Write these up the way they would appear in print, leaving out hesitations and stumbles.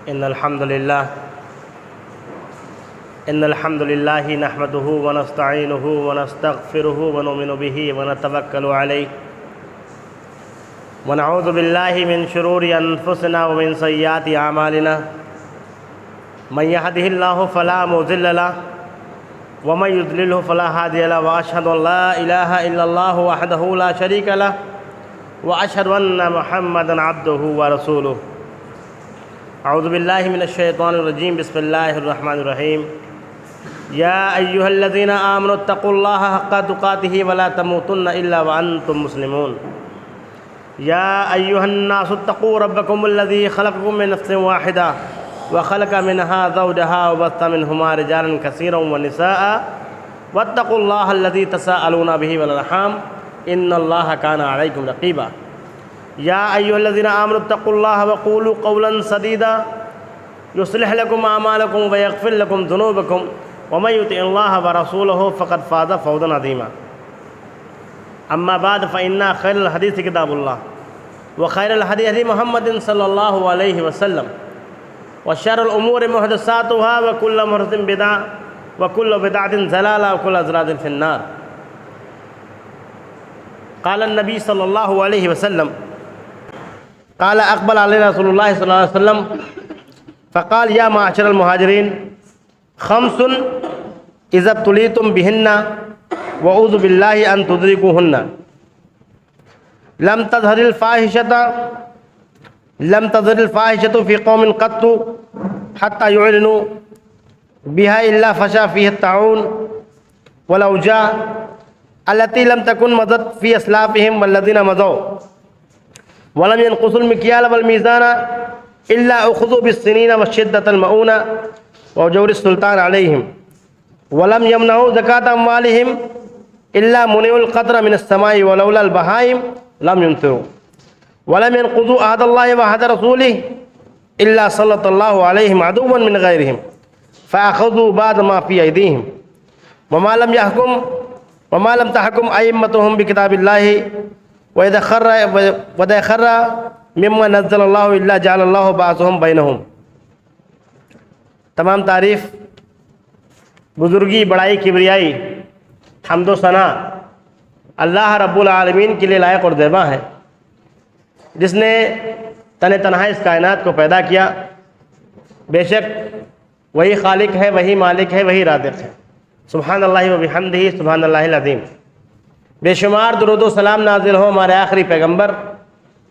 إن الحمد لله نحمده ونستعينه ونستغفره ونؤمن به ونتوكل عليه ونعوذ بالله من شرور أنفسنا ومن سيئات أعمالنا من يهده الله فلا مضل له ومن يضلله فلا هادي له وأشهد أن لا إله إلا الله وحده لا شريك له وأشهد أن محمدا عبده ورسوله أعوذ بالله من الشيطان الرجيم بسم الله الرحمن الرحيم يا أيها الذين آمنوا اتقوا الله حق تقاته ولا تموتن إلا وأنتم مسلمون يا أيها الناس اتقوا ربكم الذي خلقكم من نفس واحدة وخلق منها زوجها وبث منهما رجالا كثيرا ونساء واتقوا الله الذي تساءلون به والأرحام إن الله كان عليكم رقيبا يا أيها الذين آمنوا اتقوا الله وقولوا قولا سديدا يصلح لكم أعمالكم ويغفر لكم ذنوبكم ومن يطع الله ورسوله فقد فاز فوزا عظيما أما بعد فإن خير الحديث كتاب الله وخير الهدي هدي محمد صلى الله عليه وسلم وشر الأمور محدثاتها وكل محدثة بدعة وكل بدعة ضلالة وكل ضلالة في النار قال النبي صلى الله عليه وسلم قال أقبل علينا رسول الله صلى الله عليه وسلم فقال يا معشر المهاجرين خمس إذا ابتليتم بهن وأعوذ بالله أن تدركوهن لم تظهر الفاحشة في قوم قط حتى يعلنوا بها إلا فشى فيه الطاعون والأوجاع التي لم تكن مضت في أسلافهم والذين مضوا ولم ينقصوا المكيال والميزان إلا أخذوا بالسنين والشدة المؤونة وجور السلطان عليهم ولم يمنعوا زكاة أموالهم إلا منعوا القطر من السماء ولولا البهائم لم يمطروا ولم ينقضوا عهد الله وعهد رسوله إلا سلط الله عليهم عدوا من غيرهم فأخذوا بعد ما في أيديهم وما لم تحكم أئمتهم بكتاب الله وإذا خر مما نزل الله إلا جعل الله بعضهم بينهم. تمام تعریف، بزرگی، بڑائی، کبریائی، حمد و ثنا اللہ رب العالمین کے لیے لائق اور زیبا ہے، جس نے تنہا اس کائنات کو پیدا کیا. بے شک وہی خالق ہے، وہی مالک ہے، وہی رازق ہے. سبحان اللہ و بحمدہ سبحان اللہ العظیم. بے شمار درود و سلام نازل ہو ہمارے آخری پیغمبر،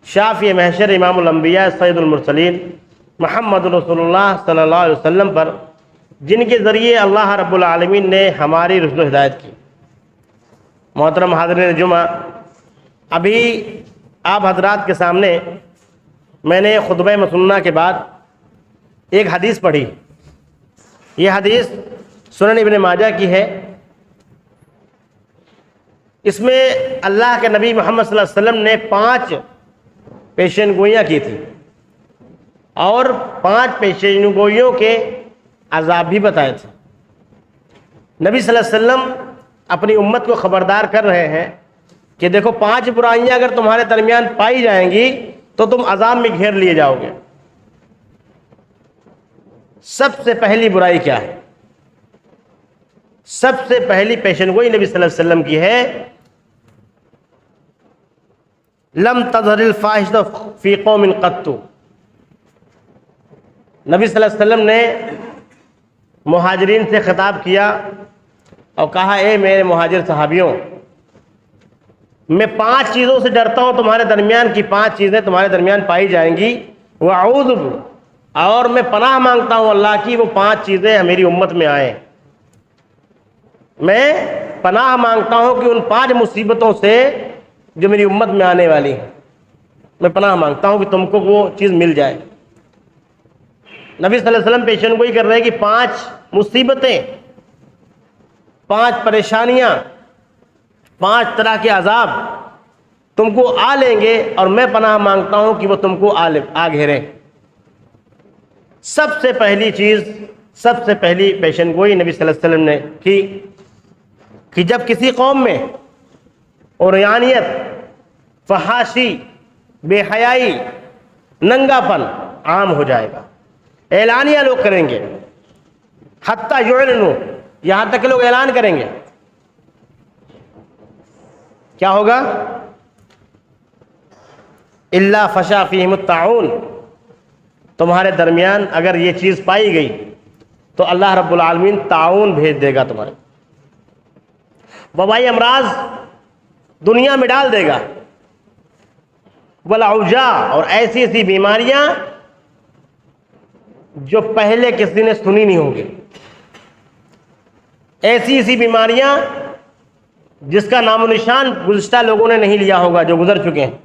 شافی محشر، امام الانبیاء، سید المرسلین محمد رسول اللہ صلی اللہ علیہ وسلم پر، جن کے ذریعے اللہ رب العالمین نے ہماری رشد و ہدایت کی. محترم حاضرین جمعہ، ابھی آپ حضرات کے سامنے میں نے خطبہ مسنہ کے بعد ایک حدیث پڑھی. یہ حدیث سنن ابن ماجہ کی ہے. اس میں اللہ کے نبی محمد صلی اللہ علیہ وسلم نے 5 پیشین گوئیاں کی تھی اور 5 پیشین گوئیوں کے عذاب بھی بتائے تھے. نبی صلی اللہ علیہ وسلم اپنی امت کو خبردار کر رہے ہیں کہ دیکھو 5 برائیاں اگر تمہارے درمیان پائی جائیں گی تو تم عذاب میں گھیر لیے جاؤ گے. سب سے پہلی برائی کیا ہے؟ سب سے پہلی پیشن گوئی نبی صلی اللہ علیہ وسلم کی ہے، لم تظہر الفاحشۃ فی قوم قط. نبی صلی اللہ علیہ وسلم نے مہاجرین سے خطاب کیا اور کہا اے میرے مہاجر صحابیوں، میں 5 چیزوں سے ڈرتا ہوں، تمہارے درمیان کی 5 چیزیں تمہارے درمیان پائی جائیں گی. وَأَعُوذُ، اور میں پناہ مانگتا ہوں اللہ کی وہ 5 چیزیں میری امت میں آئیں. میں پناہ مانگتا ہوں کہ ان 5 مصیبتوں سے جو میری امت میں آنے والی ہیں، میں پناہ مانگتا ہوں کہ تم کو وہ چیز مل جائے. نبی صلی اللہ علیہ وسلم پیشن گوئی کر رہے ہیں کہ 5 مصیبتیں، 5 پریشانیاں، 5 طرح کے عذاب تم کو آ لیں گے اور میں پناہ مانگتا ہوں کہ وہ تم کو آ گھیریں. سب سے پہلی چیز، سب سے پہلی پیشن گوئی نبی صلی اللہ علیہ وسلم نے کی کہ جب کسی قوم میں عریانیت، فحاشی، بے حیائی، ننگا پن عام ہو جائے گا، اعلانیہ لوگ کریں گے، حتیٰ یعلنوا، یہاں تک کہ لوگ اعلان کریں گے. کیا ہوگا؟ الا فشا فیہم الطاعون، تمہارے درمیان اگر یہ چیز پائی گئی تو اللہ رب العالمین طاعون بھیج دے گا، تمہارے وبائی امراض دنیا میں ڈال دے گا. والاوجاع، اور ایسی ایسی بیماریاں جو پہلے کسی نے سنی نہیں ہوگی، ایسی ایسی بیماریاں جس کا نام و نشان گزشتہ لوگوں نے نہیں لیا ہوگا، جو گزر چکے ہیں.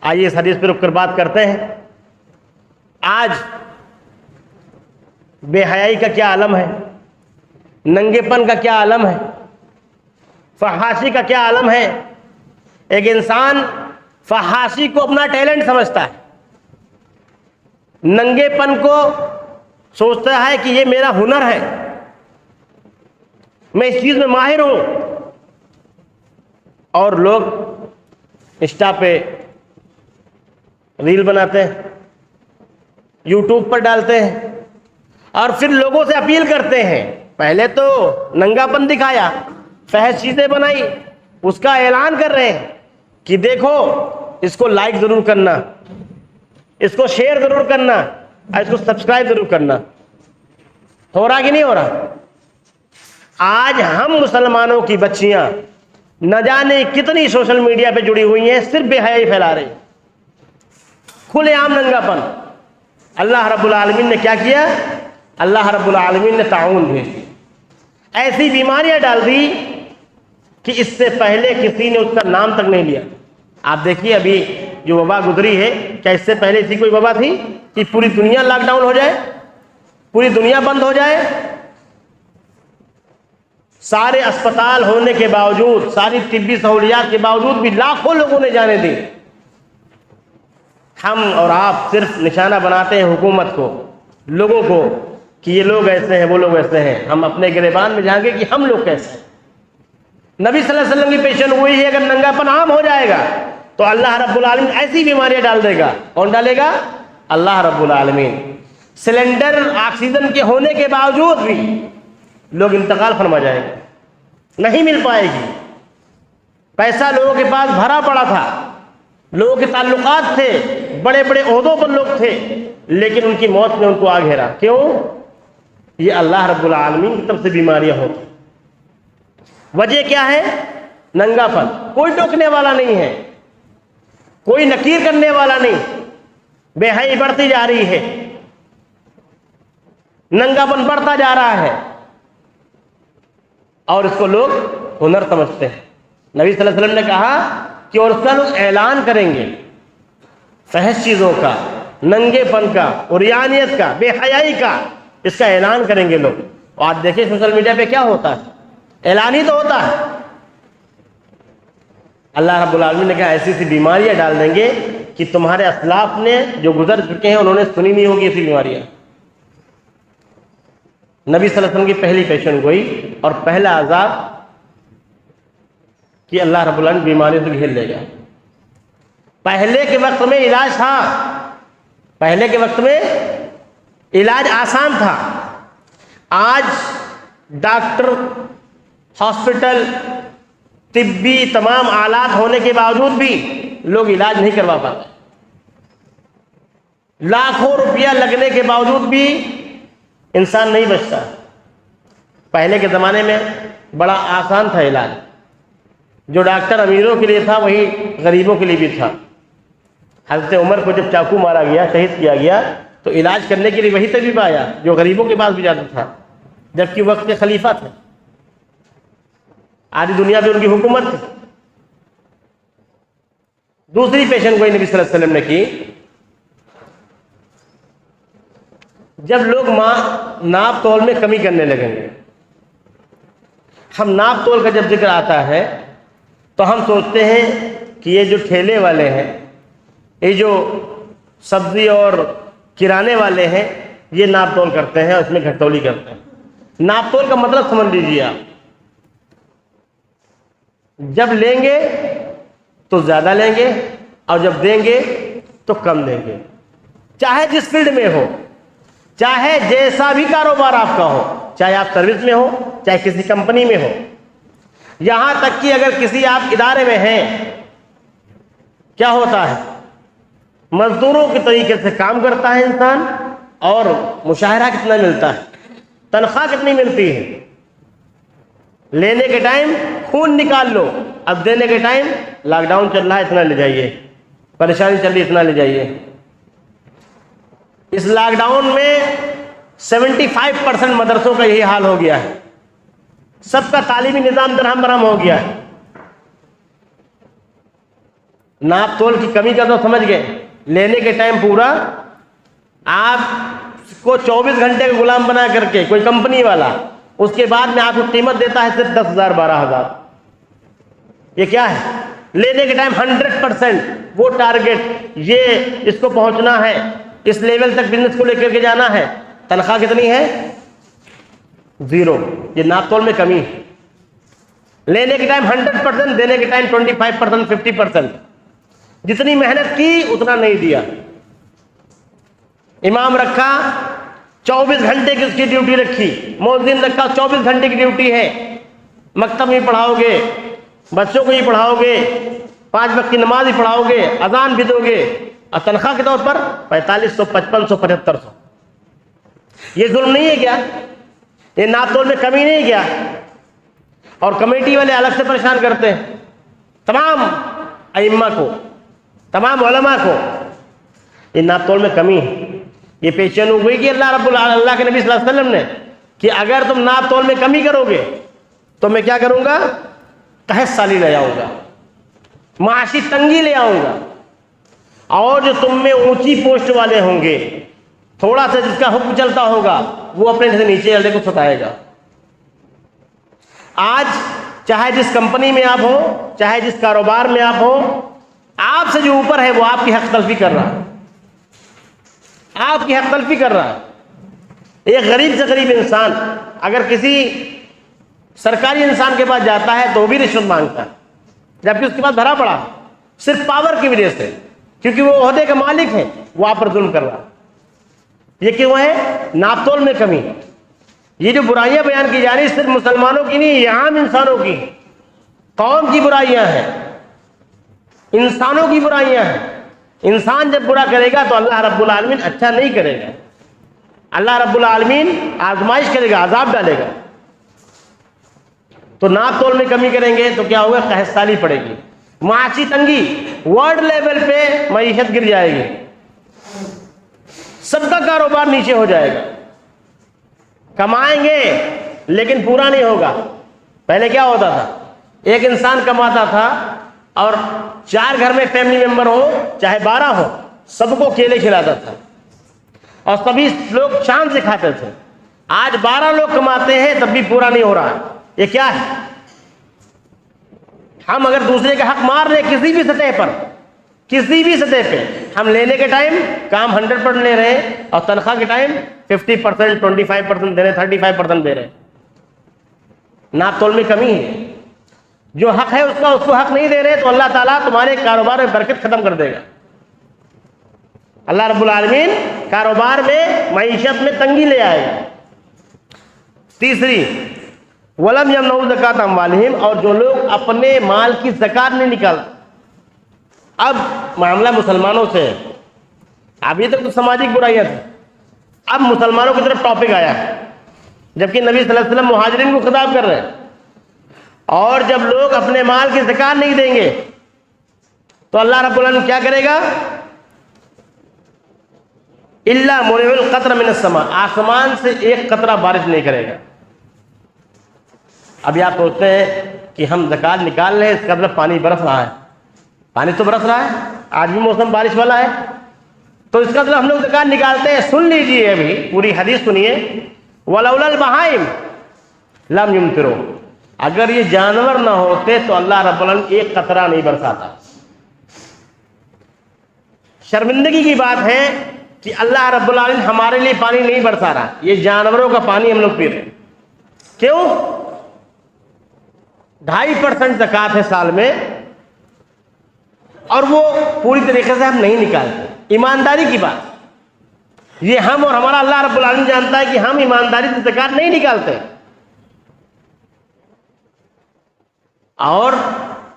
آئیے اس حدیث پہ رک کر بات کرتے ہیں. آج بے حیائی کا کیا عالم ہے، ننگے پن کا کیا عالم ہے، فحاشی کا کیا عالم ہے. ایک انسان فحاشی کو اپنا ٹیلنٹ سمجھتا ہے، ننگے پن کو سوچتا ہے کہ یہ میرا ہنر ہے، میں اس چیز میں ماہر ہوں. اور لوگ انسٹا پہ ریل بناتے ہیں، یوٹیوب پر ڈالتے ہیں، اور پھر لوگوں سے اپیل کرتے ہیں. پہلے تو ننگا پن دکھایا، فحش چیزیں بنائی، اس کا اعلان کر رہے ہیں کہ دیکھو اس کو لائک ضرور کرنا، اس کو شیئر ضرور کرنا، اور اس کو سبسکرائب ضرور کرنا. ہو رہا کہ نہیں ہو رہا؟ آج ہم مسلمانوں کی بچیاں نہ جانے کتنی سوشل میڈیا پہ جڑی ہوئی ہیں، صرف بے حیائی پھیلا رہی، کھلے عام ننگا پن. اللہ رب العالمین نے کیا کیا؟ اللہ رب العالمین نے طاعون بھیج دی، ایسی بیماریاں ڈال دی کہ اس سے پہلے کسی نے اس کا نام تک نہیں لیا. آپ دیکھیے ابھی جو وبا گزری ہے، کیا اس سے پہلے ایسی کوئی وبا تھی کہ پوری دنیا لاک ڈاؤن ہو جائے، پوری دنیا بند ہو جائے؟ سارے اسپتال ہونے کے باوجود، ساری طبی سہولیات کے باوجود بھی لاکھوں لوگوں نے جانے دی. ہم اور آپ صرف نشانہ بناتے ہیں حکومت کو، لوگوں کو، کہ یہ لوگ ایسے ہیں، وہ لوگ ایسے ہیں. ہم اپنے گریبان میں جائیں گے کہ ہم لوگ کیسے ہیں. نبی صلی اللہ علیہ وسلم کی پیشن گوئی ہے، اگر ننگا پن عام ہو جائے گا تو اللہ رب العالمین ایسی بیماریاں ڈال دے گا. کون ڈالے گا؟ اللہ رب العالمین. سلنڈر آکسیجن کے ہونے کے باوجود بھی لوگ انتقال فرما جائیں گے، نہیں مل پائے گی. پیسہ لوگوں کے پاس بھرا پڑا تھا، لوگوں کے تعلقات تھے، بڑے بڑے عہدوں پر لوگ تھے، لیکن ان کی موت نے ان کو آ گھیرا. کیوں؟ یہ اللہ رب العالمین کی طرف سے بیماریاں ہوتی. وجہ کیا ہے؟ ننگا پن. کوئی ٹوکنے والا نہیں ہے، کوئی نکیر کرنے والا نہیں. بے حیائی بڑھتی جا رہی ہے، ننگا پن بڑھتا جا رہا ہے، اور اس کو لوگ ہنر سمجھتے ہیں. نبی صلی اللہ علیہ وسلم نے کہا کہ اور اس کا لوگ اعلان کریں گے فحش چیزوں کا، ننگے پن کا، عریانیت کا، بے حیائی کا، اس کا اعلان کریں گے لوگ. اور آج دیکھیں سوشل میڈیا پہ کیا ہوتا ہے، اعلان ہی تو ہوتا ہے. اللہ رب العالمین نے کہا ایسی ایسی بیماریاں ڈال دیں گے کہ تمہارے اسلاف نے جو گزر چکے ہیں انہوں نے سنی نہیں ہوگی ایسی بیماریاں. نبی صلی اللہ علیہ وسلم کی پہلی پیشن گوئی اور پہلا عذاب کہ اللہ رب العالمین بیماریوں سے گھیر لے گا. پہلے کے وقت میں علاج تھا، پہلے کے وقت میں علاج آسان تھا. آج ڈاکٹر، ہاسپٹل، طبی تمام آلات ہونے کے باوجود بھی لوگ علاج نہیں کروا پاتے. لاکھوں روپیہ لگنے کے باوجود بھی انسان نہیں بچتا. پہلے کے زمانے میں بڑا آسان تھا علاج، جو ڈاکٹر امیروں کے لیے تھا وہی غریبوں کے لیے بھی تھا. حضرت عمر کو جب چاقو مارا گیا، شہید کیا گیا، تو علاج کرنے کے لیے وہی طبیب آیا جو غریبوں کے پاس بھی جاتا تھا، جبکہ وقت کے خلیفہ تھے، آدھی دنیا پہ ان کی حکومت تھی. دوسری پیشن گوئی نبی صلی اللہ علیہ وسلم نے کی، جب لوگ ناپ تول میں کمی کرنے لگیں گے. ہم ناپ تول کا جب ذکر آتا ہے تو ہم سوچتے ہیں کہ یہ جو ٹھیلے والے ہیں، یہ جو سبزی اور کرانے والے ہیں، یہ ناپ تول کرتے ہیں اور اس میں گھٹولی کرتے ہیں. ناپ تول کا مطلب سمجھ لیجیے آپ، جب لیں گے تو زیادہ لیں گے اور جب دیں گے تو کم دیں گے. چاہے جس فیلڈ میں ہو، چاہے جیسا بھی کاروبار آپ کا ہو، چاہے آپ سروس میں ہو، چاہے کسی کمپنی میں ہو، یہاں تک کہ اگر کسی آپ ادارے میں ہیں، کیا ہوتا ہے؟ مزدوروں کے طریقے سے کام کرتا ہے انسان، اور مشاہرہ کتنا ملتا ہے، تنخواہ کتنی ملتی ہے، لینے کے ٹائم خون نکال لو، اب دینے کے ٹائم لاک ڈاؤن چل رہا ہے اتنا لے جائیے، پریشانی چل رہی ہے اتنا لے جائیے۔ اس لاک ڈاؤن میں 75% مدرسوں کا یہی حال ہو گیا ہے، سب کا تعلیمی نظام درہم برہم ہو گیا ہے۔ ناپ تول کی کمی کا تو سمجھ گئے، لینے کے ٹائم پورا آپ کو 24 گھنٹے کا غلام بنا کر کے کوئی کمپنی والا، اس کے بعد میں آپ کو قیمت دیتا ہے صرف 10,000 12,000۔ یہ کیا ہے؟ لینے کے ٹائم 100% وہ ٹارگٹ، یہ اس کو پہنچنا ہے، اس لیول تک بزنس کو لے کر کے جانا ہے، تنخواہ کتنی ہے؟ 0۔ یہ ناپ تول میں کمی ہے۔ لینے کے ٹائم 100%، دینے کے ٹائم 25% 50%، جتنی محنت کی اتنا نہیں دیا۔ امام رکھا 24 گھنٹے کی اس کی ڈیوٹی رکھی، مؤذن رکھا 24 گھنٹے کی ڈیوٹی ہے، مکتب ہی پڑھاؤ گے، بچوں کو ہی پڑھاؤ گے، 5 وقت کی نماز ہی پڑھاؤ گے، اذان بھی دو گے، اور تنخواہ کے طور پر 4500 5500 7500۔ یہ ظلم نہیں ہے کیا؟ یہ ناپ تول میں کمی نہیں ہے کیا؟ اور کمیٹی والے الگ سے پریشان کرتے ہیں تمام ائمہ کو، تمام علماء کو۔ یہ ناپ تول میں کمی ہے، یہ پیشن ہوئی کہ اللہ کے نبی صلی اللہ علیہ وسلم نے کہ اگر تم ناپ تول میں کمی کرو گے تو میں کیا کروں گا؟ قحط سالی لے آؤں گا، معاشی تنگی لے آؤں گا، اور جو تم میں اونچی پوسٹ والے ہوں گے، تھوڑا سا جس کا حکم چلتا ہوگا، وہ اپنے سے نیچے والے کو ستائے گا۔ آج چاہے جس کمپنی میں آپ ہو، چاہے جس کاروبار میں آپ ہو، آپ سے جو اوپر ہے وہ آپ کی حق تلفی کر رہا ہے، آپ کی حق تلفی کر رہا ہے۔ ایک غریب سے غریب انسان اگر کسی سرکاری انسان کے پاس جاتا ہے تو وہ بھی رشوت مانگتا ہے، جبکہ اس کے پاس بھرا پڑا صرف پاور کی وجہ سے، کیونکہ وہ عہدے کا مالک ہے، وہ آپ پر ظلم کر رہا ہے۔ یہ کیوں ہے؟ ناپ تول میں کمی۔ یہ جو برائیاں بیان کی جا رہی صرف مسلمانوں کی نہیں، یہ عام انسانوں کی، قوم کی برائیاں ہیں، انسانوں کی برائیاں ہیں۔ انسان جب برا کرے گا تو اللہ رب العالمین اچھا نہیں کرے گا، اللہ رب العالمین آزمائش کرے گا، عذاب ڈالے گا۔ تو ناپ تول میں کمی کریں گے تو کیا ہوگا؟ قحط سالی پڑے گی، معاشی تنگی، ورلڈ لیول پہ معیشت گر جائے گی، سب کا کاروبار نیچے ہو جائے گا۔ کمائیں گے لیکن پورا نہیں ہوگا۔ پہلے کیا ہوتا تھا؟ ایک انسان کماتا تھا اور 4 گھر میں فیملی ممبر ہو چاہے 12 ہو، سب کو کیلے کھلاتا تھا اور سبھی لوگ شان سے کھاتے تھے۔ آج 12 لوگ کماتے ہیں تب بھی پورا نہیں ہو رہا ہے۔ یہ کیا ہے؟ ہم اگر دوسرے کا حق مار رہے کسی بھی سطح پر، کسی بھی سطح پہ، ہم لینے کے ٹائم کام 100% لے رہے ہیں اور تنخواہ کے ٹائم 50% 25% دے رہے ہیں، 35% دے رہے ہیں۔ ناپ تول میں کمی ہے۔ جو حق ہے اس کو حق نہیں دے رہے تو اللہ تعالیٰ تمہارے کاروبار میں برکت ختم کر دے گا۔ اللہ رب العالمین کاروبار میں، معیشت میں تنگی لے آئے گا۔ تیسری، وَلَمْ يَمْنَعُوا زَكَاةَ أَمْوَالِهِمْ، اور جو لوگ اپنے مال کی زکات نہیں نکالتے۔ اب معاملہ مسلمانوں سے ہے، ابھی تک تو سماجک برائیاں تھیں، اب مسلمانوں کی طرف ٹاپک آیا ہے، جبکہ نبی صلی اللہ علیہ وسلم مہاجرین کو خطاب کر رہے ہیں۔ اور جب لوگ اپنے مال کی زکات نہیں دیں گے تو اللہ رب العالمین کیا کرے گا؟ إِلَّا مُنِعُ الْقَطْرَ مِنَ السَّمَاءِ، آسمان سے ایک قطرہ بارش نہیں کرے گا۔ ابھی آپ سوچتے ہیں کہ ہم زکات نکال رہے ہیں، اس کا مطلب پانی برس رہا ہے، پانی تو برس رہا ہے، آج بھی موسم بارش والا ہے، تو اس کا مطلب ہم لوگ زکات نکالتے ہیں۔ سن لیجئے، ابھی پوری حدیث سنیے، وَلَوْلَا الْبَهَائِمُ لَمْ يُمْطِرُوا، اگر یہ جانور نہ ہوتے تو اللہ رب العالمین ایک قطرہ نہیں برساتا۔ شرمندگی کی بات ہے کہ اللہ رب العالمین ہمارے لیے پانی نہیں برسا رہا، یہ جانوروں کا پانی ہم لوگ پی رہے ہیں۔ کیوں؟ 2.5% زکات ہے سال میں، اور وہ پوری طریقے سے ہم نہیں نکالتے۔ ایمانداری کی بات، یہ ہم اور ہمارا اللہ رب العالمین جانتا ہے کہ ہم ایمانداری سے زکات نہیں نکالتے، اور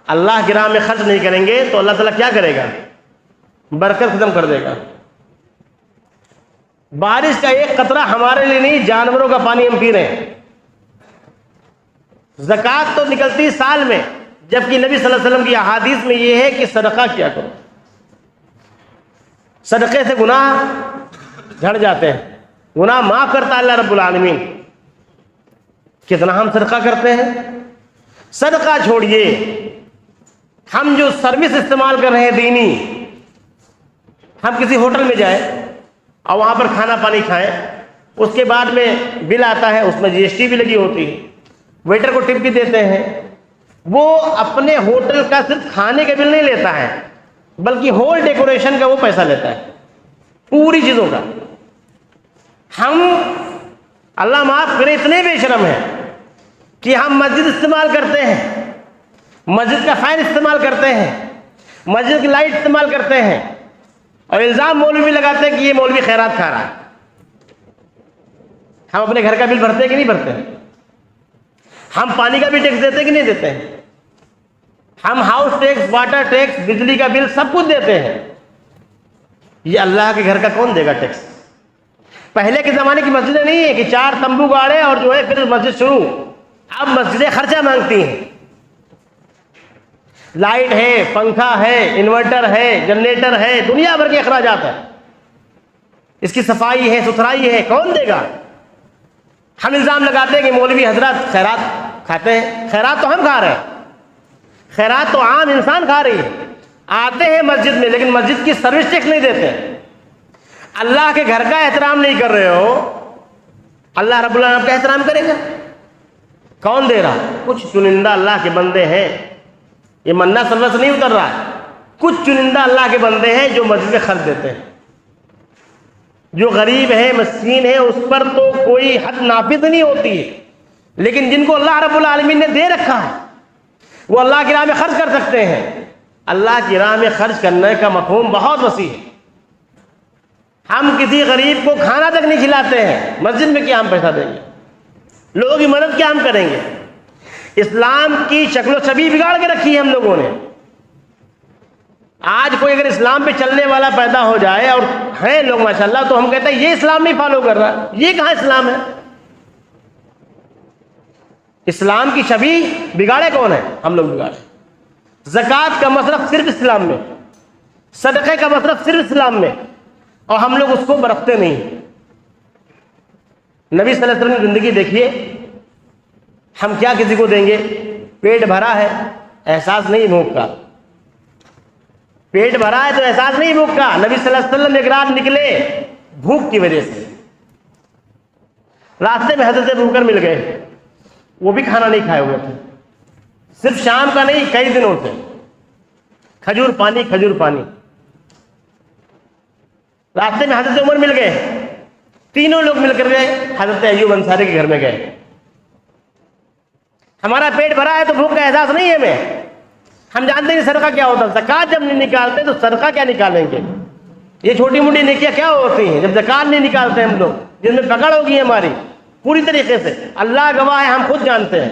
اللہ کی راہ میں خرچ نہیں کریں گے تو اللہ تعالیٰ کیا کرے گا؟ برکت ختم کر دے گا۔ بارش کا ایک قطرہ ہمارے لیے نہیں، جانوروں کا پانی ہم پی رہے ہیں۔ زکات تو نکلتی سال میں، جبکہ نبی صلی اللہ علیہ وسلم کی احادیث میں یہ ہے کہ صدقہ کیا کرو، صدقے سے گناہ جھڑ جاتے ہیں، گناہ معاف کرتا ہے اللہ رب العالمین۔ کتنا ہم صدقہ کرتے ہیں؟ صدقہ چھوڑیے، ہم جو سروس استعمال کر رہے ہیں دینی، ہم کسی ہوٹل میں جائیں اور وہاں پر کھانا پانی کھائیں، اس کے بعد میں بل آتا ہے، اس میں جی ایس ٹی بھی لگی ہوتی ہے، ویٹر کو ٹپ بھی دیتے ہیں، وہ اپنے ہوٹل کا صرف کھانے کا بل نہیں لیتا ہے بلکہ ہول ڈیکوریشن کا وہ پیسہ لیتا ہے، پوری چیزوں کا۔ ہم اللہ معاف کرے اتنے بے شرم ہیں کہ ہم مسجد استعمال کرتے ہیں، مسجد کا فین استعمال کرتے ہیں، مسجد کی لائٹ استعمال کرتے ہیں، اور الزام مولوی لگاتے ہیں کہ یہ مولوی خیرات کھا رہا ہے۔ ہم اپنے گھر کا بل بھرتے ہیں کہ نہیں بھرتے ہیں؟ ہم پانی کا بھی ٹیکس دیتے ہیں کہ نہیں دیتے ہیں؟ ہم ہاؤس ٹیکس، واٹر ٹیکس، بجلی کا بل سب کچھ دیتے ہیں۔ یہ اللہ کے گھر کا کون دے گا ٹیکس؟ پہلے کے زمانے کی مسجدیں نہیں ہیں کہ 4 تمبو گاڑے اور جو ہے پھر مسجد شروع، اب مسجدیں خرچہ مانگتی ہیں، لائٹ ہے، پنکھا ہے، انورٹر ہے، جنریٹر ہے، دنیا بھر کے اخراجات ہیں، اس کی صفائی ہے، ستھرائی ہے، کون دے گا؟ ہم الزام لگاتے ہیں کہ مولوی حضرات خیرات کھاتے ہیں۔ خیرات تو ہم کھا رہے ہیں، خیرات تو عام انسان کھا رہی ہے، آتے ہیں مسجد میں لیکن مسجد کی سروس ٹیکس نہیں دیتے۔ اللہ کے گھر کا احترام نہیں کر رہے ہو، اللہ رب العالمین آپ کا احترام کرے گا؟ کون دے رہا؟ کچھ چنندہ اللہ کے بندے ہیں، یہ منا سلوا سے نہیں اتر رہا ہے، کچھ چنندہ اللہ کے بندے ہیں جو مسجد میں خرچ دیتے ہیں۔ جو غریب ہے، مسکین ہے، اس پر تو کوئی حد نافذ نہیں ہوتی ہے، لیکن جن کو اللہ رب العالمین نے دے رکھا ہے وہ اللہ کی راہ میں خرچ کر سکتے ہیں۔ اللہ کی راہ میں خرچ کرنے کا مفہوم بہت وسیع ہے۔ ہم کسی غریب کو کھانا تک نہیں کھلاتے ہیں، مسجد میں کیا ہم پیسہ دیں گے؟ لوگوں کی مدد کیا ہم کریں گے؟ اسلام کی شکل و چھبی بگاڑ کے رکھی ہے ہم لوگوں نے۔ آج کوئی اگر اسلام پہ چلنے والا پیدا ہو جائے، اور ہیں لوگ ماشاءاللہ، تو ہم کہتے ہیں یہ اسلام نہیں فالو کر رہا، یہ کہاں اسلام ہے؟ اسلام کی چھبی بگاڑے کون ہے؟ ہم لوگ بگاڑے۔ زکوٰۃ کا مصرف صرف اسلام میں، صدقے کا مصرف صرف اسلام میں، اور ہم لوگ اس کو برتتے نہیں۔ نبی صلی اللہ علیہ وسلم کی زندگی دیکھیے، ہم کیا کسی کو دیں گے؟ پیٹ بھرا ہے، احساس نہیں بھوک کا، پیٹ بھرا ہے تو احساس نہیں بھوک کا۔ نبی صلی اللہ علیہ وسلم ایک رات نکلے بھوک کی وجہ سے، راستے میں حضرت ابو بکر مل گئے، وہ بھی کھانا نہیں کھائے ہوئے تھے، صرف شام کا نہیں کئی دنوں سے، کھجور پانی کھجور پانی۔ راستے میں حضرت عمر مل گئے، تینوں لوگ مل کر گئے حضرت ایوب انصاری کے گھر میں گئے۔ ہمارا پیٹ بھرا ہے تو بھوک کا احساس نہیں ہے ہمیں، ہم جانتے ہیں صدقہ کیا ہوتا ہے۔ زکوٰۃ جب نہیں نکالتے تو صدقہ کیا نکالیں گے؟ یہ چھوٹی موٹی نیکیاں کیا ہوتی ہیں جب زکوٰۃ نہیں نکالتے ہم لوگ، جن میں پکڑ ہوگی ہماری پوری طریقے سے، اللہ گواہ ہے، ہم خود جانتے ہیں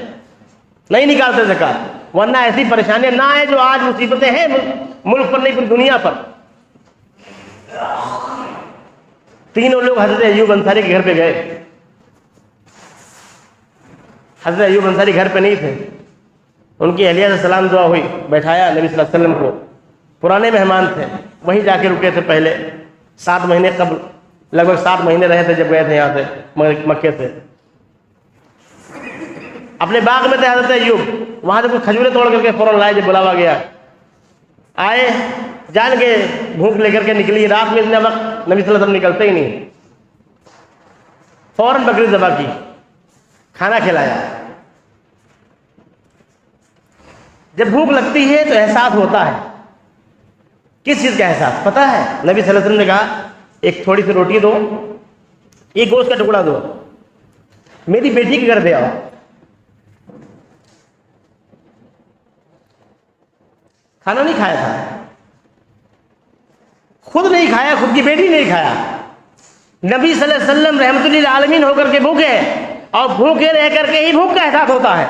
نہیں نکالتے زکوٰۃ، ورنہ ایسی پریشانیاں نہ ہیں جو آج مصیبتیں ہیں ملک پر نہیں پوری دنیا پر۔ تینوں لوگ حضرت ایوب انصاری کے گھر پہ گئے، حضرت ایوب انصاری گھر پہ نہیں تھے، ان کی اہلیہ سے سلام دعا ہوئی، بیٹھایا نبی صلی اللہ علیہ وسلم کو، پرانے مہمان تھے، وہیں جا کے رکے تھے پہلے 7 مہینے قبل، لگ بھگ 7 مہینے رہے تھے جب گئے تھے یہاں سے مکے سے۔ اپنے باغ میں تھے حضرت ایوب، وہاں سے کچھ کھجوریں توڑ کر کے فوراً لائے، جب بلاوا گیا آئے، جان کے بھوک لے کر کے نکلی، رات میں اتنا وقت نبی صلی اللہ علیہ وسلم نکلتے ہی نہیں، فوراً بکری ذبح کی، کھانا کھلایا۔ جب بھوک لگتی ہے تو احساس ہوتا ہے، کس چیز کا احساس پتہ ہے؟ نبی صلی اللہ علیہ وسلم نے کہا ایک تھوڑی سی روٹی دو، ایک گوشت کا ٹکڑا دو، میری بیٹی کے گھر دے آؤ۔ کھانا نہیں کھایا تھا، خود نہیں کھایا، خود کی بیٹی نہیں کھایا، نبی صلی اللہ علیہ وسلم رحمت للعالمین ہو کر کے بھوکے ہیں، اور بھوکے رہ کر کے ہی بھوک کا احساس ہوتا ہے.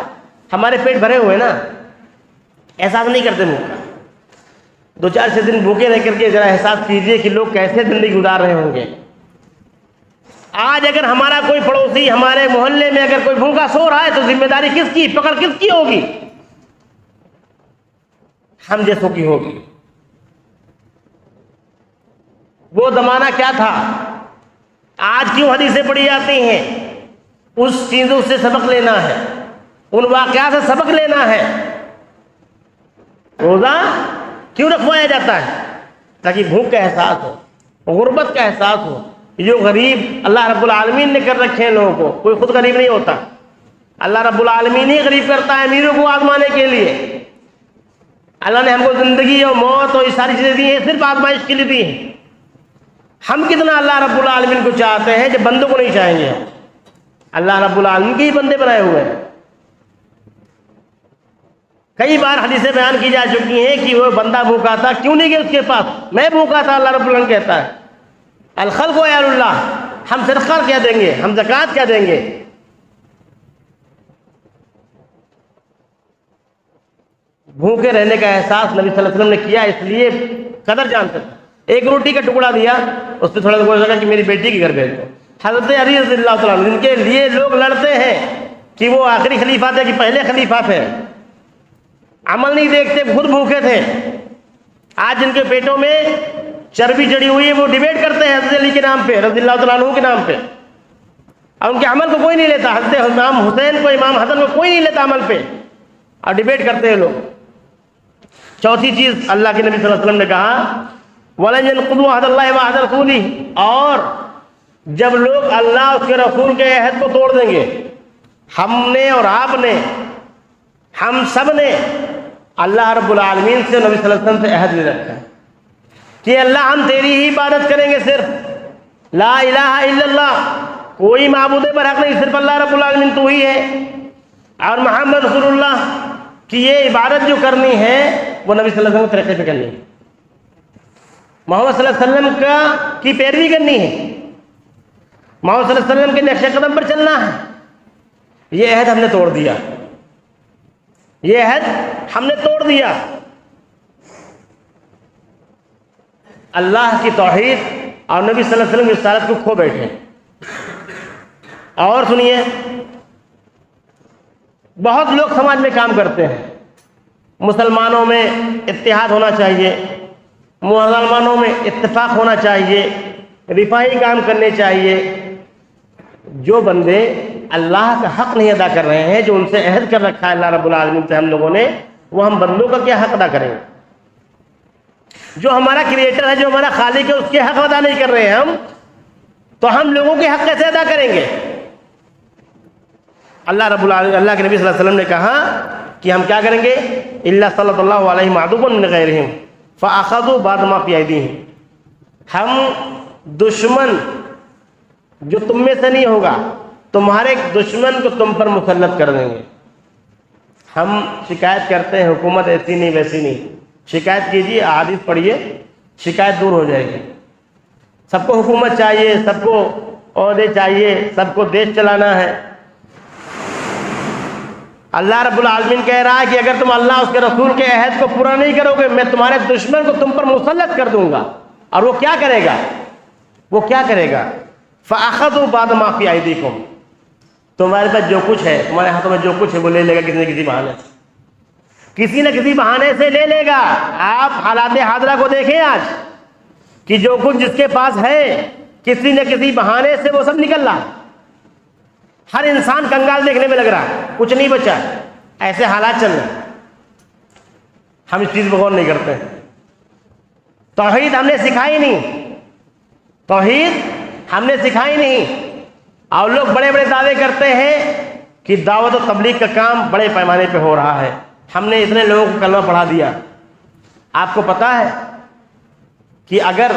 ہمارے پیٹ بھرے ہوئے نا، احساس نہیں کرتے بھوک کا. 2-4 دن بھوکے رہ کر کے ذرا احساس کیجئے کہ لوگ کیسے زندگی گزار رہے ہوں گے. آج اگر ہمارا کوئی پڑوسی ہمارے محلے میں اگر کوئی بھوکا سو رہا ہے تو ذمہ داری کس کی، پکڑ کس کی ہوگی؟ ہم جیسوں کی ہوگی. وہ زمانہ کیا تھا، آج کیوں حدیثیں پڑھی جاتی ہیں؟ اس چیزوں سے سبق لینا ہے، ان واقعات سے سبق لینا ہے. روزہ کیوں رکھوایا جاتا ہے؟ تاکہ بھوک کا احساس ہو، غربت کا احساس ہو. جو غریب اللہ رب العالمین نے کر رکھے ہیں لوگوں کو، کوئی خود غریب نہیں ہوتا، اللہ رب العالمین ہی غریب کرتا ہے امیروں کو آزمانے کے لیے. اللہ نے ہم کو زندگی اور موت اور یہ ساری چیزیں دی ہیں صرف آزمائش کے لیے دی ہیں. ہم کتنا اللہ رب العالمین کو چاہتے ہیں، جب بندوں کو نہیں چاہیں گے. اللہ رب العالمین کے ہی بندے بنائے ہوئے ہیں. کئی بار حدیثیں بیان کی جا چکی ہیں کہ وہ بندہ بھوکا تھا، کیوں نہیں گئے اس کے پاس؟ میں بھوکا تھا، اللہ رب العالمین کہتا ہے الخلق عیال اللہ. ہم صدقہ کیا دیں گے، ہم زکوٰۃ کیا دیں گے؟ بھوکے رہنے کا احساس نبی صلی اللہ علیہ وسلم نے کیا، اس لیے قدر جانتے تھے. ایک روٹی کا ٹکڑا دیا، اس پہ تھوڑا سا لگا کہ میری بیٹی کے گھر بھیج دو. حضرت علی رضی اللہ تعالیٰ عنہ، جن کے لیے لوگ لڑتے ہیں کہ وہ آخری خلیفہ تھے کہ پہلے خلیفہ تھے، عمل نہیں دیکھتے، خود بھوکے تھے. آج جن کے پیٹوں میں چربی چڑھی ہوئی ہے وہ ڈیبیٹ کرتے ہیں حضرت علی کے نام پہ، رضی اللہ تعالیٰ عنہ کے نام پہ، اور ان کے عمل کو کوئی نہیں لیتا. حضرت امام حسین کو، امام حسن کو کوئی نہیں لیتا عمل پہ، اور ڈیبیٹ کرتے ہیں لوگ. چوتھی چیز اللہ کے نبی صلی اللہ علیہ وسلم نے کہا وَلَنْ يَنْقُضُوا عَهْدَ اللَّهِ وَعْدَ رَسُولِهِ، اور جب لوگ اللہ اس کے رسول کے عہد کو توڑ دیں گے، ہم نے اور آپ نے، ہم سب نے اللہ رب العالمین سے، نبی صلی اللہ علیہ وسلم سے عہد لے رکھا ہے کہ اللہ ہم تیری ہی عبادت کریں گے، صرف لا الہ الا اللہ، کوئی معبود برحق نہیں، صرف اللہ رب العالمین تو ہی ہے، اور محمد رسول اللہ کی یہ عبادت جو کرنی ہے وہ نبی صلی اللہ علیہ وسلم کے طریقے پہ کرنی ہے، محمد صلی اللہ علیہ وسلم کی پیروی کرنی ہے، محمد صلی اللہ علیہ وسلم کے نقش قدم پر چلنا ہے. یہ عہد ہم نے توڑ دیا، یہ عہد ہم نے توڑ دیا. اللہ کی توحید اور نبی صلی اللہ علیہ وسلم کی رسالت کو کھو بیٹھے. اور سنیے، بہت لوگ سماج میں کام کرتے ہیں، مسلمانوں میں اتحاد ہونا چاہیے، مسلمانوں میں اتفاق ہونا چاہیے، رفاہی کام کرنے چاہیے. جو بندے اللہ کا حق نہیں ادا کر رہے ہیں، جو ان سے عہد کر رکھا ہے اللہ رب العالمین سے ہم لوگوں نے، وہ ہم بندوں کا کیا حق ادا کریں گے؟ جو ہمارا کریٹر ہے، جو ہمارا خالق ہے، اس کے حق ادا نہیں کر رہے ہیں ہم، تو ہم لوگوں کے حق کیسے ادا کریں گے؟ اللہ رب العالمین، اللہ کے نبی صلی اللہ علیہ وسلم نے کہا کہ ہم کیا کریں گے؟ الا صلی اللہ علیہ معذوب من غیرہم فاخذوا بعض ما فی ایدیہم. ہم دشمن جو تم میں سے نہیں ہوگا، تمہارے دشمن کو تم پر مسلط کر دیں گے. ہم شکایت کرتے ہیں حکومت ایسی نہیں ویسی نہیں، شکایت کیجیے، احادیث پڑھیے، شکایت دور ہو جائے گی. سب کو حکومت چاہیے، سب کو عہدے چاہیے، سب کو دیش چلانا ہے. اللہ رب العالمین کہہ رہا ہے کہ اگر تم اللہ اس کے رسول کے عہد کو پورا نہیں کرو گے، میں تمہارے دشمن کو تم پر مسلط کر دوں گا. اور وہ کیا کرے گا؟ وہ کیا کرے گا؟ فَأَخَذُوا بَعْضَ مَا فِي أَيْدِيكُمْ، تمہارے پاس جو کچھ ہے، تمہارے ہاتھوں میں جو کچھ ہے وہ لے لے گا، کسی نہ کسی بہانے سے، کسی نہ کسی بہانے سے لے لے گا. آپ حالات حاضرہ کو دیکھیں آج کہ جو کچھ جس کے پاس ہے، کسی نہ کسی بہانے سے وہ سب نکل رہا. ہر انسان کنگال دیکھنے میں لگ رہا ہے، کچھ نہیں بچا. ایسے حالات چل رہے ہیں. ہم اس چیز پہ غور نہیں کرتے. توحید ہم نے سکھائی نہیں، توحید ہم نے سکھائی نہیں. اور لوگ بڑے بڑے دعوے کرتے ہیں کہ دعوت و تبلیغ کا کام بڑے پیمانے پہ ہو رہا ہے، ہم نے اتنے لوگوں کو کلمہ پڑھا دیا. آپ کو پتا ہے کہ اگر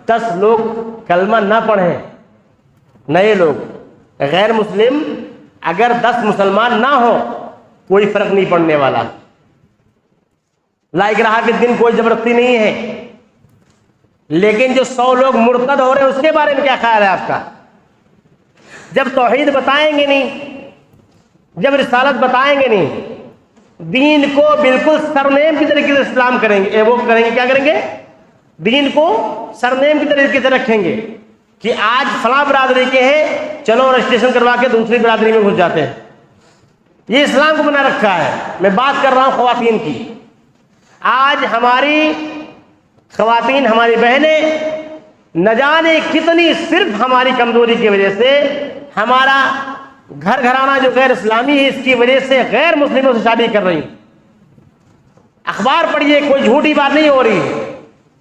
10 لوگ کلمہ نہ پڑھیں، نئے لوگ غیر مسلم، اگر 10 مسلمان نہ ہو، کوئی فرق نہیں پڑنے والا. لا اکراہ کے دن کوئی زبردستی نہیں ہے. لیکن جو 100 لوگ مرتد ہو رہے ہیں اس کے بارے میں کیا خیال ہے آپ کا؟ جب توحید بتائیں گے نہیں، جب رسالت بتائیں گے نہیں، دین کو بالکل سرنیم کی طریقے سے اسلام کریں گے، وہ کریں گے، کیا کریں گے؟ دین کو سرنیم کی طریقے سے رکھیں گے کہ آج فلاں برادری کے ہیں، چلو رجسٹریشن کروا کے دوسری برادری میں گھس جاتے ہیں. یہ اسلام کو بنا رکھا ہے. میں بات کر رہا ہوں خواتین کی. آج ہماری خواتین، ہماری بہنیں نہ جانے کتنی، صرف ہماری کمزوری کی وجہ سے، ہمارا گھر گھرانہ جو غیر اسلامی ہے اس کی وجہ سے غیر مسلموں سے شادی کر رہی ہیں. اخبار پڑھیے، کوئی جھوٹی بات نہیں ہو رہی ہے.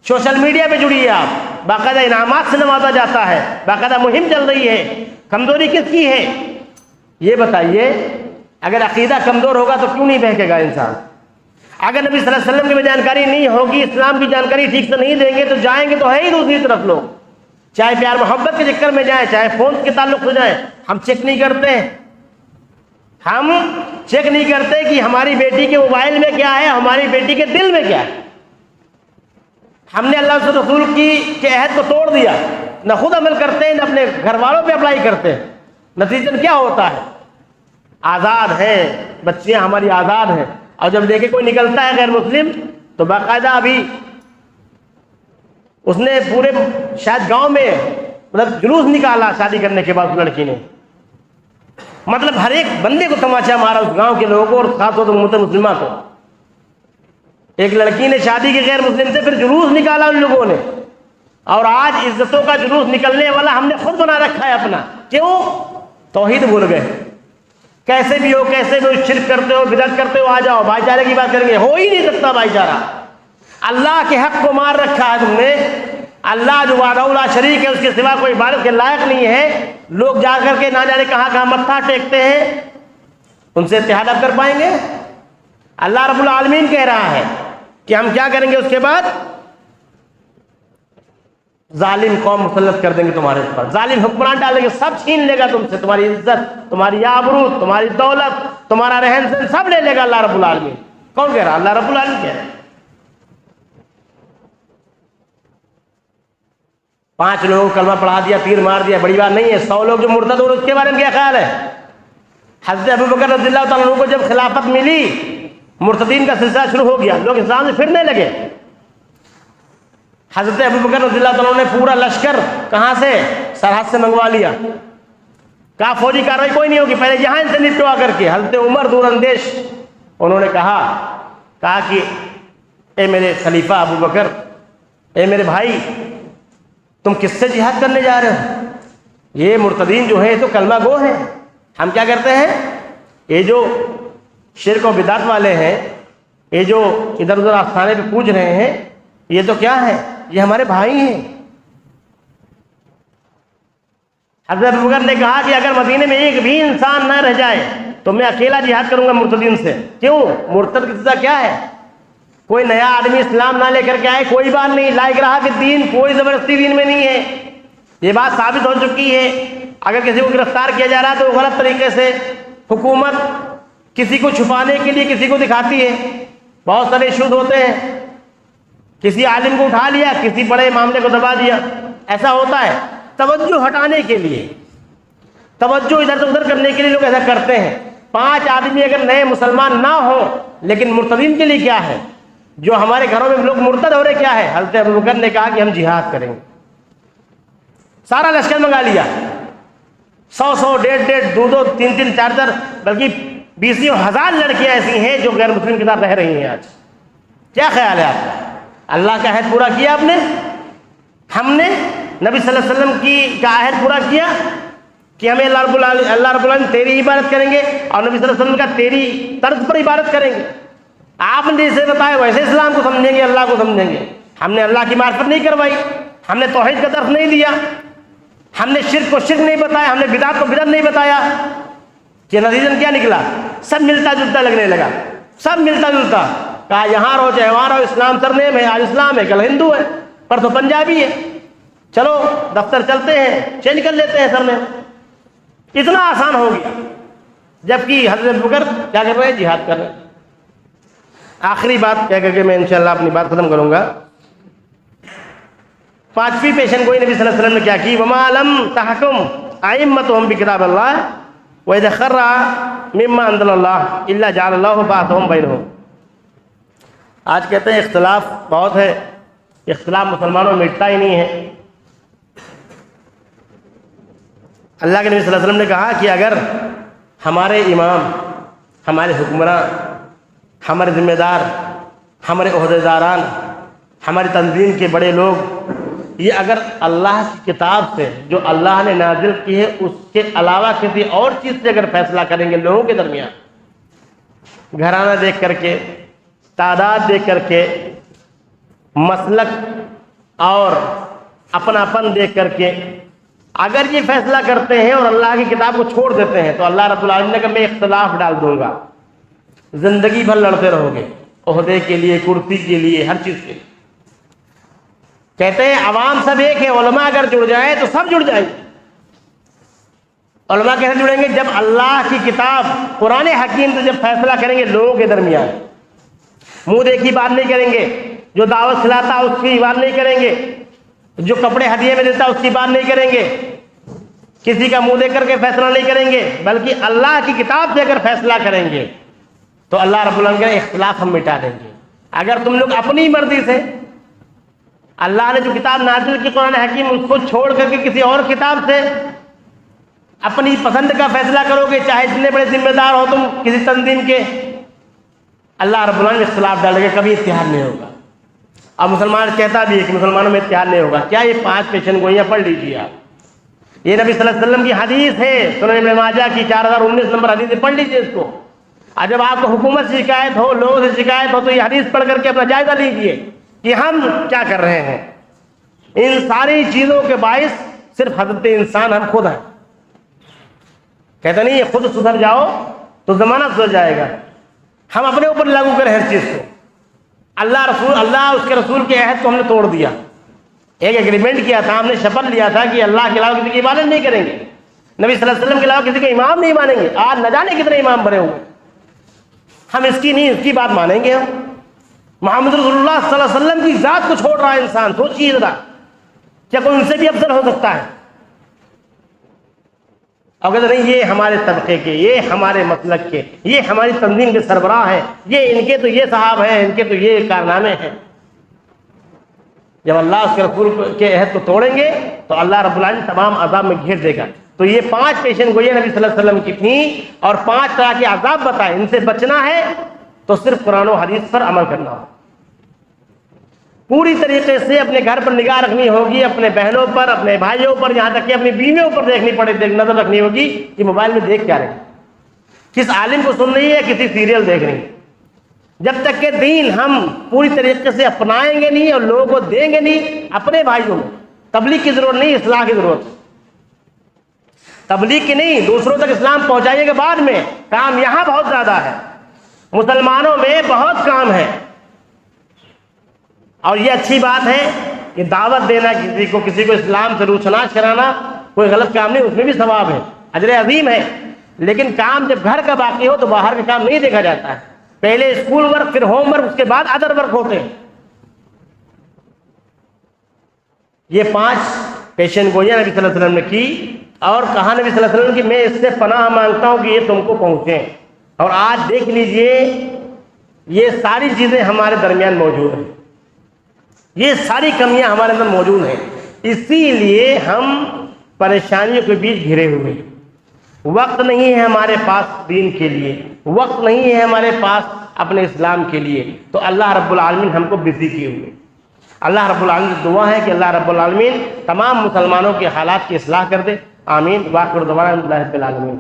سوشل میڈیا پہ جڑیے آپ، باقاعدہ انعامات سے نوازا جاتا ہے، باقاعدہ مہم چل رہی ہے. کمزوری کس کی ہے یہ بتائیے؟ اگر عقیدہ کمزور ہوگا تو کیوں نہیں بہکے گا انسان؟ اگر نبی صلی اللہ علیہ وسلم کی جانکاری نہیں ہوگی، اسلام کی جانکاری ٹھیک سے نہیں دیں گے تو جائیں گے تو ہے ہی دوسری طرف لوگ. چاہے پیار محبت کے چکر میں جائیں، چاہے فون کے تعلق سے جائیں. ہم چیک نہیں کرتے، ہم چیک نہیں کرتے کہ ہماری بیٹی کے موبائل میں کیا ہے، ہماری بیٹی کے دل میں کیا ہے. ہم نے اللہ سے رسول کے عہد کو توڑ دیا، نہ خود عمل کرتے ہیں، نہ اپنے گھر والوں پہ اپلائی کرتے ہیں. نتیجہ کیا ہوتا ہے؟ آزاد ہیں بچیاں ہماری، آزاد ہیں. اور جب دیکھے کوئی نکلتا ہے غیر مسلم تو باقاعدہ ابھی اس نے پورے شاید گاؤں میں مطلب جلوس نکالا شادی کرنے کے بعد اس لڑکی نے. مطلب ہر ایک بندے کو تماچا مارا اس گاؤں کے لوگوں کو، اور خاص طور پر مسلمہ کو. ایک لڑکی نے شادی کی غیر مسلم سے، پھر جلوس نکالا ان لوگوں نے. اور آج عزتوں کا جلوس نکلنے والا ہم نے خود بنا رکھا ہے اپنا. کیوں؟ توحید بھول گئے. کیسے بھی ہو، کیسے بھی ہو، شرک کرتے ہو، بدعت کرتے ہو، آ جاؤ بھائی چارے کی بات کریں گے. ہو ہی نہیں سکتا بھائی چارہ. اللہ کے حق کو مار رکھا ہے تم نے. اللہ جو وحدہ لا شریک ہے، اس کے سوا کوئی عبادت کے لائق نہیں ہے. لوگ جا کر کے نہ جانے کہاں کہاں متھا ٹیکتے ہیں، ان سے اتحاد اب کر پائیں گے؟ اللہ رب العالمین کہہ رہا ہے کہ ہم کیا کریں گے اس کے بعد؟ ظالم قوم مسلط کر دیں گے تمہارے اوپر، ظالم حکمران ڈالیں گے، سب چھین لے گا تم سے، تمہاری عزت، تمہاری آبرو، تمہاری دولت، تمہارا رہن سہن سب لے لے گا اللہ رب العالمین. کون کہہ رہا؟ اللہ رب العالمین کہہ رہا ہے. 5 لوگوں کو کلمہ پڑھا دیا، تیر مار دیا، بڑی بات نہیں ہے. 100 لوگ جو مرتد ہو رہے اس کے بارے میں کیا خیال ہے؟ حضرت ابوبکر رضی اللہ تعالیٰ عنہ کو جب خلافت ملی، مرتدین کا سلسلہ شروع ہو گیا، لوگ اسلام سے پھرنے لگے. حضرت ابوبکر رضی اللہ تعالیٰ عنہ نے پورا لشکر کہاں سے؟ سرحد سے منگوا لیا. کہا فوجی کارروائی کوئی نہیں ہوگی، پہلے یہاں ان سے نپٹوا کر کے. حضرت عمر دور اندیش انہوں نے کہا کہ اے میرے خلیفہ ابوبکر، اے میرے بھائی، تم کس سے جہاد کرنے جا رہے ہو؟ یہ مرتدین جو ہیں تو کلمہ گو ہیں. ہم کیا کرتے ہیں؟ یہ جو شرک و بدعت والے ہیں، یہ جو ادھر ادھر آستانے پہ پوج رہے ہیں، یہ تو کیا ہے؟ یہ ہمارے بھائی ہیں. حضرت ابوبکر نے کہا کہ اگر مدینے میں ایک بھی انسان نہ رہ جائے تو میں اکیلا جہاد کروں گا مرتدین سے. کیوں؟ مرتد کی سزا کیا ہے؟ کوئی نیا آدمی اسلام نہ لے کر کے آئے، کوئی بات نہیں. لا اکراہ فی الدین، کوئی زبردستی دین میں نہیں ہے. یہ بات ثابت ہو چکی ہے. اگر کسی کو گرفتار کیا جا رہا ہے تو غلط طریقے سے حکومت کسی کو چھپانے کے لیے کسی کو دکھاتی ہے. بہت سارے ایشوز ہوتے ہیں، کسی عالم کو اٹھا لیا، کسی بڑے معاملے کو دبا دیا. ایسا ہوتا ہے توجہ ہٹانے کے لیے، توجہ ادھر سے ادھر کرنے کے لیے لوگ ایسا کرتے ہیں. 5 آدمی اگر نئے مسلمان نہ ہوں، لیکن مرتدین کے لیے کیا ہے؟ جو ہمارے گھروں میں لوگ مرتد ہو رہے کیا ہے؟ حضرت ابوبکر نے کہا کہ ہم جہاد کریں گے. سارا لشکر منگا لیا. 100 150 2 3 4 بلکہ 20 ہزار لڑکیاں ایسی ہیں جو غیر مسلم کے ساتھ رہ رہی ہیں آج. کیا خیال ہے آپ کا؟ اللہ کا عہد پورا کیا آپ نے؟ ہم نے نبی صلی اللہ علیہ وسلم کا عہد پورا کیا کہ ہمیں اللہ رب العالمین تیری عبادت کریں گے، اور نبی صلی اللہ علیہ وسلم کا تیری طرز پر عبادت کریں گے. آپ نے جیسے بتایا ویسے اسلام کو سمجھیں گے، اللہ کو سمجھیں گے. ہم نے اللہ کی معرفت نہیں کروائی، ہم نے توحید کا درس نہیں دیا، ہم نے شرک کو شرک نہیں بتایا، ہم نے بدعت کو بدعت نہیں بتایا. کہ نتیجہ کیا نکلا؟ سب ملتا جلتا لگنے لگا، سب ملتا جلتا. کہا یہاں رہو چاہے وہاں رہو، اسلام سرنیم ہے. آج اسلام ہے، کل ہندو ہے، پر تو پنجابی ہے. چلو دفتر چلتے ہیں، چینج کر لیتے ہیں سرنیم. اتنا آسان ہو گیا. جبکہ حضرت ابوبکر کیا کر رہے ہیں؟ جہاد کر رہے ہیں. آخری بات کہہ کر کے میں انشاءاللہ اپنی بات ختم کروں گا. پانچویں پیشن گوئی نبی صلی اللہ علیہ وسلم نے کیا کی؟ وما لم تحکم ائمتهم بکتاب اللہ واذا خر مما انزل اللہ الا جعل اللہ بعثهم بینہم۔ آج کہتے ہیں اختلاف بہت ہے، اختلاف مسلمانوں میں مٹتا ہی نہیں ہے۔ اللہ کے نبی صلی اللہ علیہ وسلم نے کہا کہ اگر ہمارے امام، ہمارے حکمراں، ہمارے ذمہ دار، ہمارے عہدیداران، ہماری تنظیم کے بڑے لوگ یہ اگر اللہ کی کتاب سے جو اللہ نے نازل کی ہے اس کے علاوہ کسی اور چیز سے اگر فیصلہ کریں گے لوگوں کے درمیان، گھرانہ دیکھ کر کے، تعداد دیکھ کر کے، مسلک اور اپناپن دیکھ کر کے اگر یہ فیصلہ کرتے ہیں اور اللہ کی کتاب کو چھوڑ دیتے ہیں تو اللہ رب العالمین نے کہا میں اختلاف ڈال دوں گا، زندگی بھر لڑتے رہو گے عہدے کے لیے، کرسی کے لیے، ہر چیز کے لیے۔ کہتے ہیں عوام سب ایک ہے، علماء اگر جڑ جائیں تو سب جڑ جائیں گے۔ علماء کیسے جڑیں گے؟ جب اللہ کی کتاب قرآن حکیم سے جب فیصلہ کریں گے لوگوں کے درمیان، منہ دیکھی بات نہیں کریں گے، جو دعوت کھلاتا اس کی بات نہیں کریں گے، جو کپڑے ہدیے میں دیتا اس کی بات نہیں کریں گے، کسی کا منہ دیکھ کر کے فیصلہ نہیں کریں گے، بلکہ اللہ کی کتاب سے اگر فیصلہ کریں گے تو اللہ رب العالمین کے اختلاف ہم مٹا دیں گے۔ اگر تم لوگ اپنی مرضی سے اللہ نے جو کتاب نازل کی قرآن حکیم اس کو چھوڑ کر کے کسی اور کتاب سے اپنی پسند کا فیصلہ کرو گے، چاہے جتنے بڑے ذمہ دار ہو تم کسی تنظیم کے، اللہ رب العالمین اختلاف ڈالے گا، کبھی اتحاد نہیں ہوگا۔ اب مسلمان کہتا بھی ہے کہ مسلمانوں میں اتحاد نہیں ہوگا، کیا یہ 5 پیشن گوئیاں پڑھ لیجیے آپ، یہ نبی صلی اللہ علیہ وسلم کی حدیث ہے، سنن ابن ماجہ کی 4019 نمبر حدیث ہے، پڑھ لیجیے اس کو۔ اور جب آپ کو حکومت سے شکایت ہو، لوگوں سے شکایت ہو تو یہ حدیث پڑھ کر کے اپنا جائزہ لیجیے کہ ہم کیا کر رہے ہیں۔ ان ساری چیزوں کے باعث صرف حضرت انسان ہم خود ہیں۔ کہتے نہیں یہ خود سدھر جاؤ تو زمانہ سدھر جائے گا، ہم اپنے اوپر لاگو کریں ہر چیز کو۔ اللہ اس کے رسول کے عہد کو ہم نے توڑ دیا، ایک ایگریمنٹ کیا تھا، ہم نے شپث لیا تھا کہ اللہ کے علاوہ کسی کی عبادت نہیں کریں گے، نبی صلی اللہ علیہ وسلم کے علاوہ کسی کو امام نہیں مانیں گے۔ آج نہ جانے کتنے امام بنے ہوئے، ہم اس کی نہیں اس کی بات مانیں گے۔ ہم محمد رسول اللہ صلی اللہ علیہ وسلم کی ذات کو چھوڑ رہا ہے انسان، سوچیے ذرا، کیا کوئی ان سے بھی افضل ہو سکتا ہے؟ اگر نہیں یہ ہمارے طبقے کے، یہ ہمارے مسلک کے، یہ ہماری تنظیم کے سربراہ ہیں، یہ ان کے تو یہ صاحب ہیں، ان کے تو یہ کارنامے ہیں۔ جب اللہ اس کے رسول کے عہد کو توڑیں گے تو اللہ رب العالمین تمام عذاب میں گھیر دے گا۔ تو یہ 5 پیشن گوئیاں نبی صلی اللہ علیہ وسلم کی تھیں اور 5 طرح کے عذاب بتائے، ان سے بچنا ہے تو صرف قرآن و حدیث پر عمل کرنا ہوگا، پوری طریقے سے اپنے گھر پر نگاہ رکھنی ہوگی، اپنے بہنوں پر، اپنے بھائیوں پر، یہاں تک کہ اپنی بیویوں پر نظر رکھنی ہوگی کہ موبائل میں دیکھ کیا رہے، کس عالم کو سن رہی ہے، کسی سیریل دیکھ رہی ہے۔ جب تک کہ دین ہم پوری طریقے سے اپنائیں گے نہیں اور لوگوں کو دیں گے نہیں، اپنے بھائیوں میں تبلیغ کی ضرورت نہیں، اصلاح کی ضرورت ہے۔ تبلیغ کی نہیں، دوسروں تک اسلام پہنچائیے کے بعد میں کام یہاں بہت زیادہ ہے، مسلمانوں میں بہت کام ہے۔ اور یہ اچھی بات ہے کہ دعوت دینا کسی کو اسلام سے روشناس کرانا کوئی غلط کام نہیں، اس میں بھی ثواب ہے، اجر عظیم ہے۔ لیکن کام جب گھر کا باقی ہو تو باہر کا کام نہیں دیکھا جاتا ہے، پہلے اسکول ورک، پھر ہوم ورک، اس کے بعد ادر ورک ہوتے ہیں۔ یہ 5 پیشن گوئیاں نبی صلی اللہ علیہ وسلم نے کی اور کہا نبی صلی اللہ علیہ وسلم کہ میں اس سے پناہ مانگتا ہوں کہ یہ تم کو پہنچے۔ اور آج دیکھ لیجئے یہ ساری چیزیں ہمارے درمیان موجود ہیں، یہ ساری کمیاں ہمارے اندر موجود ہیں، اسی لیے ہم پریشانیوں کے بیچ گھرے ہوئے ہیں۔ وقت نہیں ہے ہمارے پاس دین کے لیے، وقت نہیں ہے ہمارے پاس اپنے اسلام کے لیے، تو اللہ رب العالمین ہم کو بزی کیے ہوئے۔ اللہ رب العالمین کی دعا ہے کہ اللہ رب العالمین تمام مسلمانوں کے حالات کی اصلاح کر دے، آمین۔ واخر دعوانا الحمد للہ رب العالمین۔